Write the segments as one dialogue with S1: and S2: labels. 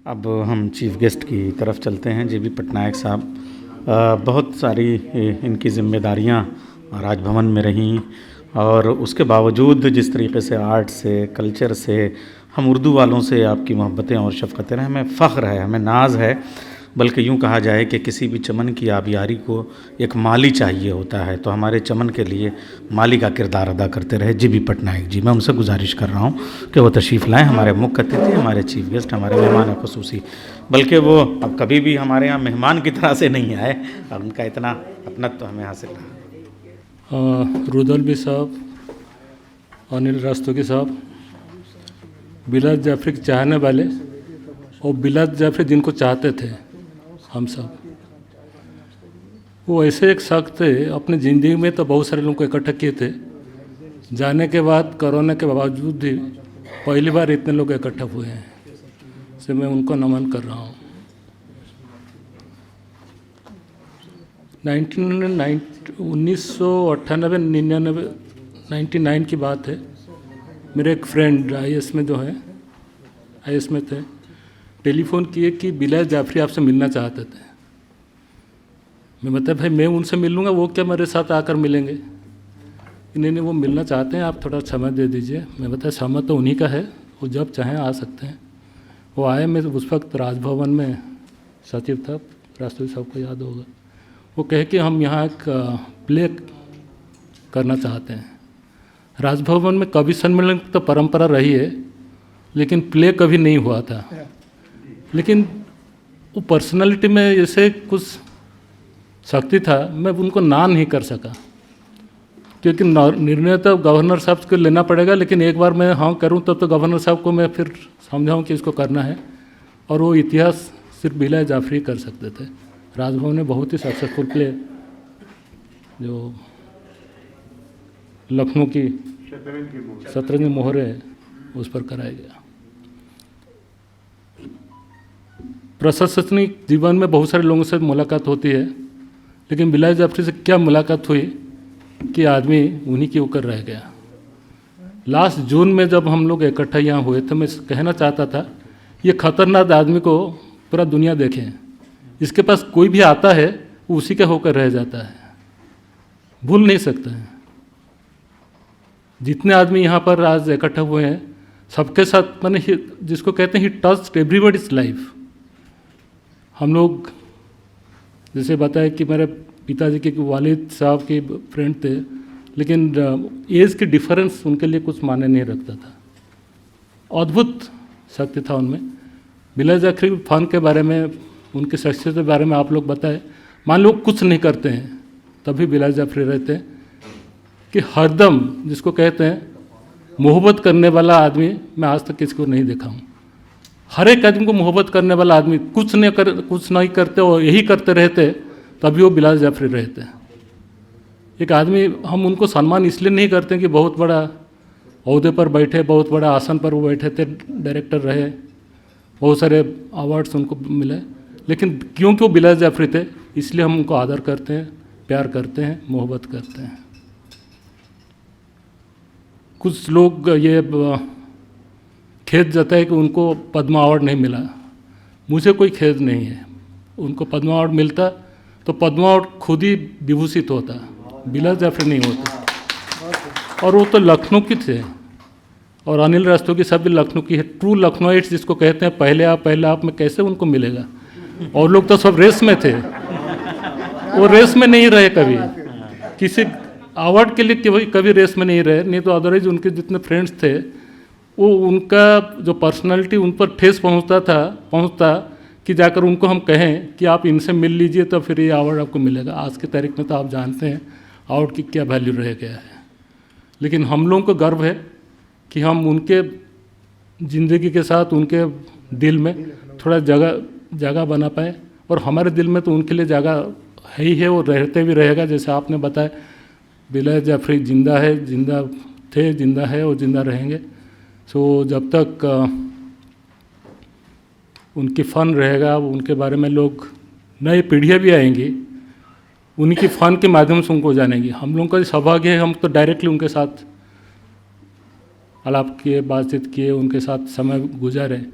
S1: अब हम chief guest की तरफ चलते हैं। जे बी पटनायक साहब, बहुत सारी इनकी जिम्मेदारियां राजभवन में रहीं और उसके बावजूद जिस तरीके से आर्ट से, कल्चर से, हम उर्दू वालों से आपकी मोहब्बतें और शफ़क़तें हैं, हमें फ़ख्र है, हमें नाज़ है। बल्कि यूँ कहा जाए कि किसी भी चमन की आबियारी को एक माली चाहिए होता है, तो हमारे चमन के लिए माली का किरदार अदा करते रहे जे बी पटनायक जी। मैं उनसे गुजारिश कर रहा हूँ कि वो तशरीफ़ लाएँ, हमारे मुख्य अतिथि, हमारे चीफ गेस्ट, हमारे मेहमान ख़ुसूसी। बल्कि वो अब कभी भी हमारे यहाँ मेहमान की तरह से नहीं आए, उनका इतना अपनत्व हमें हासिल रहा।
S2: रुदलबी साहब, अनिल रास्तोगी साहब, बिलाल जाफरी के चाहने वाले और बिलाल जाफरी जिनको चाहते थे हम सब, वो ऐसे एक शख्स थे, अपनी ज़िंदगी में तो बहुत सारे लोगों को इकट्ठा किए थे। जाने के बाद कोरोना के बावजूद भी पहली बार इतने लोग इकट्ठा हुए हैं, इससे मैं उनको नमन कर रहा हूँ। 1998-99 की बात है। मेरे एक फ्रेंड IAS में जो है, IAS में थे, टेलीफोन किए कि बिलाल जाफरी आपसे मिलना चाहते थे। मैं बताया भाई मैं उनसे मिल लूँगा, वो क्या मेरे साथ आकर मिलेंगे? नहीं, वो मिलना चाहते हैं, आप थोड़ा समय दे दीजिए। मैं बताया समय तो उन्हीं का है, वो जब चाहें आ सकते हैं। वो आए, मैं उस वक्त राजभवन में सचिव था, राष्ट्रपति साहब को याद होगा। वो कहे कि हम यहाँ एक प्ले करना चाहते हैं। राजभवन में कवि सम्मेलन तो परंपरा रही है, लेकिन प्ले कभी नहीं हुआ था। लेकिन वो पर्सनालिटी में ऐसे कुछ शक्ति था, मैं उनको ना नहीं कर सका, क्योंकि निर्णय तो गवर्नर साहब को लेना पड़ेगा। लेकिन एक बार मैं हाँ करूं तब तो गवर्नर साहब को मैं फिर समझाऊं कि इसको करना है। और वो इतिहास सिर्फ बिलाल जाफरी कर सकते थे। राजभवन में बहुत ही सक्सेसफुल प्ले जो लखनऊ की शतरंज मोहर है, उस पर कराया गया। प्रशासनिक जीवन में बहुत सारे लोगों से मुलाकात होती है, लेकिन बिलाल जाफरी से क्या मुलाकात हुई कि आदमी उन्हीं के ऊपर रह गया। लास्ट जून में जब हम लोग इकट्ठा यहाँ हुए थे, मैं कहना चाहता था ये खतरनाक आदमी को पूरा दुनिया देखें, इसके पास कोई भी आता है वो उसी का होकर रह जाता है, भूल नहीं सकते हैं। जितने आदमी यहाँ पर आज इकट्ठा हुए हैं, सबके साथ मैंने जिसको कहते हैं ही टच्ड एवरीबॉडीज लाइफ। हम लोग जैसे बताया कि मेरे पिताजी के वालिद साहब के फ्रेंड थे, लेकिन एज के डिफरेंस उनके लिए कुछ मायने नहीं रखता था। अद्भुत शक्ति था उनमें। बिलाल जाफरी फन के बारे में, उनकी शख्सियत के बारे में आप लोग बताए। मान लो कुछ नहीं करते हैं तभी बिलाल जाफरी रहते हैं कि हरदम, जिसको कहते हैं मोहब्बत करने वाला आदमी मैं आज तक किसी को नहीं देखा हूँ। हर एक आदमी को मोहब्बत करने वाला आदमी, कुछ नहीं करते और यही करते रहते, तभी वो बिलाल जाफरी रहते हैं। एक आदमी, हम उनको सम्मान इसलिए नहीं करते कि बहुत बड़ा ओहदे पर बैठे, बहुत बड़ा आसन पर वो बैठे थे, डायरेक्टर रहे, बहुत सारे अवार्ड्स उनको मिले, लेकिन क्योंकि वो बिलाल जाफरी थे इसलिए हम उनको आदर करते हैं, प्यार करते हैं, मोहब्बत करते हैं। कुछ लोग ये खेद जताए कि उनको पद्म अवार्ड नहीं मिला। मुझे कोई खेद नहीं है। उनको पद्म अवार्ड मिलता तो पद्म अवार्ड खुद ही विभूषित होता, बिलाल जाफरी नहीं होता। और वो तो लखनऊ की थे, और अनिल रास्तोगी सब भी लखनऊ की है। ट्रू लखनऊइट्स जिसको कहते हैं, पहले आप में कैसे उनको मिलेगा? और लोग तो सब रेस में थे, वो रेस में नहीं रहे कभी, किसी अवार्ड के लिए कभी रेस में नहीं रहे। नहीं तो अदरवाइज उनके जितने फ्रेंड्स थे, वो उनका जो पर्सनालिटी उन पर ठेस पहुंचता कि जाकर उनको हम कहें कि आप इनसे मिल लीजिए तो फिर ये अवार्ड आपको मिलेगा। आज की तारीख में तो आप जानते हैं अवार्ड की क्या वैल्यू रह गया है। लेकिन हम लोगों को गर्व है कि हम उनके ज़िंदगी के साथ उनके दिल में थोड़ा जगह बना पाए, और हमारे दिल में तो उनके लिए जगह है ही है, वो रहते भी रहेगा। जैसे आपने बताया बिलाल जाफरी जिंदा है, जिंदा थे, जिंदा है और जिंदा रहेंगे। सो जब तक उनकी फ़न रहेगा, उनके बारे में लोग, नई पीढ़ियाँ भी आएंगी, उनकी फ़न के माध्यम से उनको जानेंगी। हम लोगों का सौभाग्य है, हम तो डायरेक्टली उनके साथ आलाप किए, बातचीत किए, उनके साथ समय गुजारे।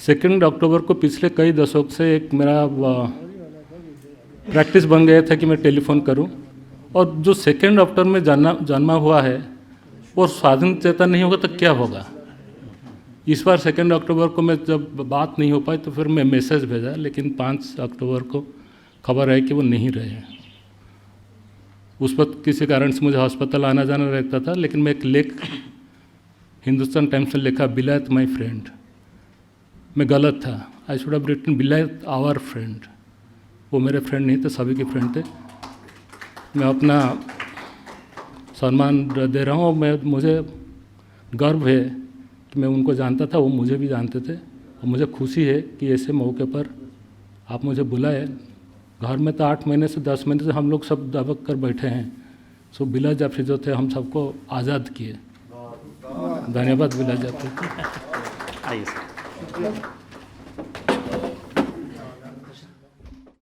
S2: 2 अक्टूबर को पिछले कई दशक से एक मेरा प्रैक्टिस बन गया था कि मैं टेलीफोन करूं, और जो 2 अक्टूबर में जन्मा हुआ है वो स्वाधीन चेता नहीं होगा तो क्या होगा। इस बार 2 अक्टूबर को मैं जब बात नहीं हो पाई तो फिर मैं मैसेज भेजा, लेकिन 5 अक्टूबर को खबर है कि वो नहीं रहे। उस वक्त किसी कारण से मुझे अस्पताल आना जाना रहता था, लेकिन मैं एक लेख हिंदुस्तान टाइम्स में लिखा, विलायत माई फ्रेंड। मैं गलत था, आई शुड हैव रिटन विलायत आवर फ्रेंड। वो मेरे फ्रेंड नहीं थे, सभी के फ्रेंड थे। मैं अपना सम्मान दे रहा हूँ। मुझे गर्व है कि मैं उनको जानता था, वो मुझे भी जानते थे, और मुझे खुशी है कि ऐसे मौके पर आप मुझे बुलाए। घर में तो 8 महीने से 10 महीने से हम लोग सब दबक कर बैठे हैं। सो बिला जाफरी जो थे हम सबको आज़ाद किए। धन्यवाद बिला जाफरी।
S1: आइए सर।